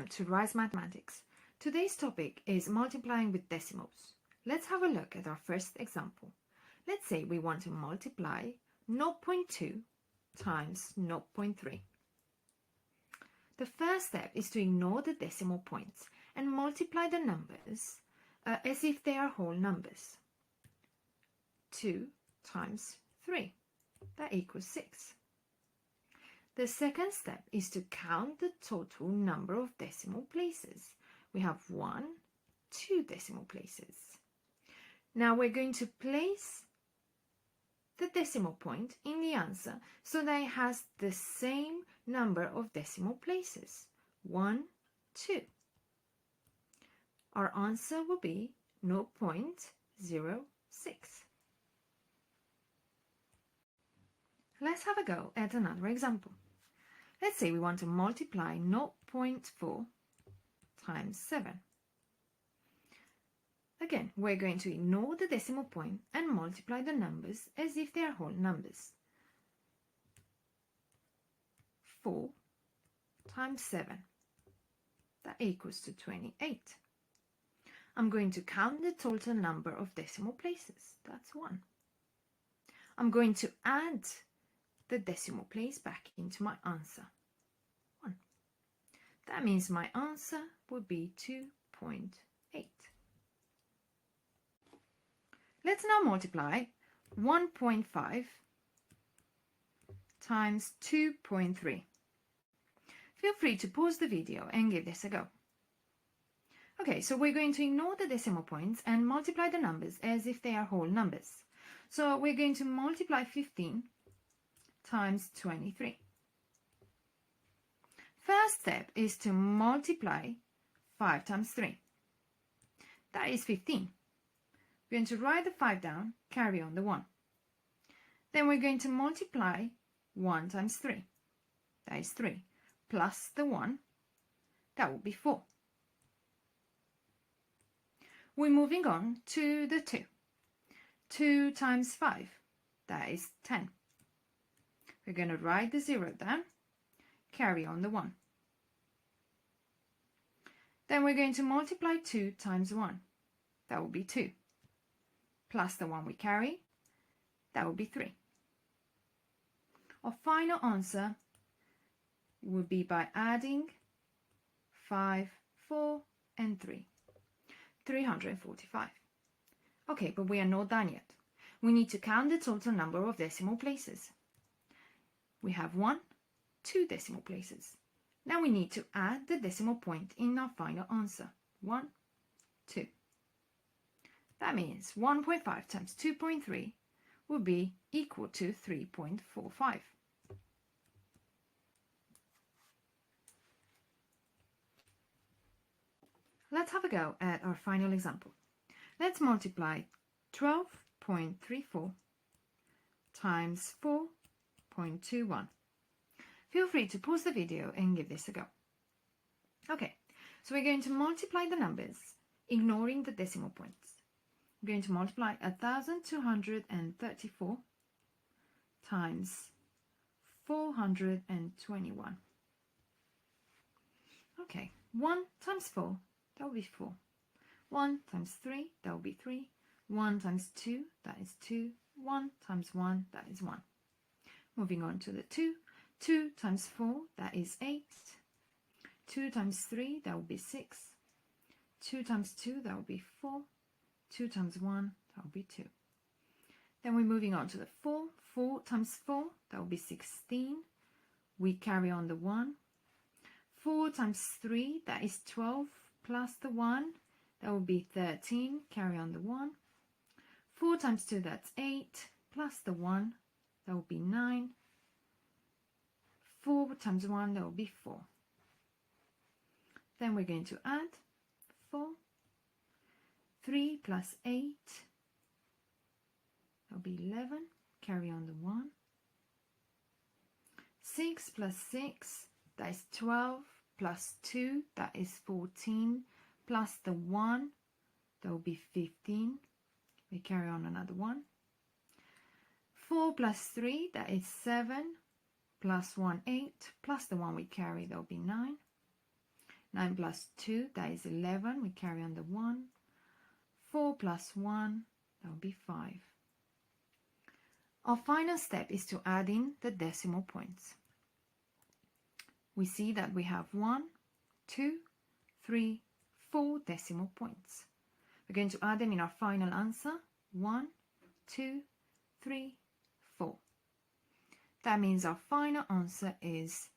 Welcome to Rise Mathematics. Today's topic is multiplying with decimals. Let's have a look at our first example. Let's say we want to multiply 0.2 times 0.3. The first step is to ignore the decimal points and multiply the numbers as if they are whole numbers. 2 times 3, that equals 6. The second step is to count the total number of decimal places. We have 1, 2 decimal places. Now we're going to place the decimal point in the answer so that it has the same number of decimal places. 1, 2. Our answer will be 0.06. Let's have a go at another example. Let's say we want to multiply 0.4 times 7. Again, we're going to ignore the decimal point and multiply the numbers as if they are whole numbers. 4 times 7, that equals to 28. I'm going to count the total number of decimal places, that's 1. I'm going to add the decimal place back into my answer, 1. That means my answer would be 2.8. Let's now multiply 1.5 times 2.3. Feel free to pause the video and give this a go. Okay, so we're going to ignore the decimal points and multiply the numbers as if they are whole numbers. So we're going to multiply 15 times 23. First step is to multiply 5 times 3. That is 15. We're going to write the 5 down, carry on the 1. Then we're going to multiply 1 times 3. That is 3. Plus the 1, that will be 4. We're moving on to the 2. 2 times 5, that is 10. We're going to write the 0 down, carry on the 1. Then we're going to multiply 2 times 1. That will be 2. Plus the 1 we carry, that will be 3. Our final answer would be by adding 5, 4, and 3. 345. Okay, but we are not done yet. We need to count the total number of decimal places. We have 1, 2 decimal places. Now we need to add the decimal point in our final answer. 1, 2. That means 1.5 times 2.3 will be equal to 3.45. Let's have a go at our final example. Let's multiply 12.34 times 4.21. Feel free to pause the video and give this a go. Okay, so we're going to multiply the numbers, ignoring the decimal points. We're going to multiply 1,234 times 421. Okay, 1 times 4, that will be 4. 1 times 3, that will be 3. 1 times 2, that is 2. 1 times 1, that is 1. Moving on to the 2. 2 times 4, that is 8. 2 times 3, that will be 6. 2 times 2, that will be 4. 2 times 1, that will be 2. Then we're moving on to the 4. 4 times 4, that will be 16. We carry on the 1. 4 times 3, that is 12, plus the 1, that will be 13. Carry on the 1. 4 times 2, that's 8, plus the 1, that will be 9. 4 times 1, that will be 4. Then we're going to add 4. 3 plus 8, that will be 11. Carry on the 1. 6 plus 6, that is 12. Plus 2, that is 14. Plus the 1, that will be 15. We carry on another 1. 4 plus 3, that is 7. Plus 1, 8. Plus the 1 we carry, that will be 9. 9 plus 2, that is 11. We carry on the 1. 4 plus 1, that would be 5. Our final step is to add in the decimal points. We see that we have 1, 2, 3, 4 decimal points. We're going to add them in our final answer. 1, 2, 3, 4. That means our final answer is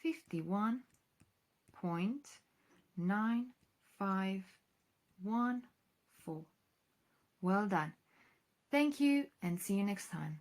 51.9514. Well done. Thank you and see you next time.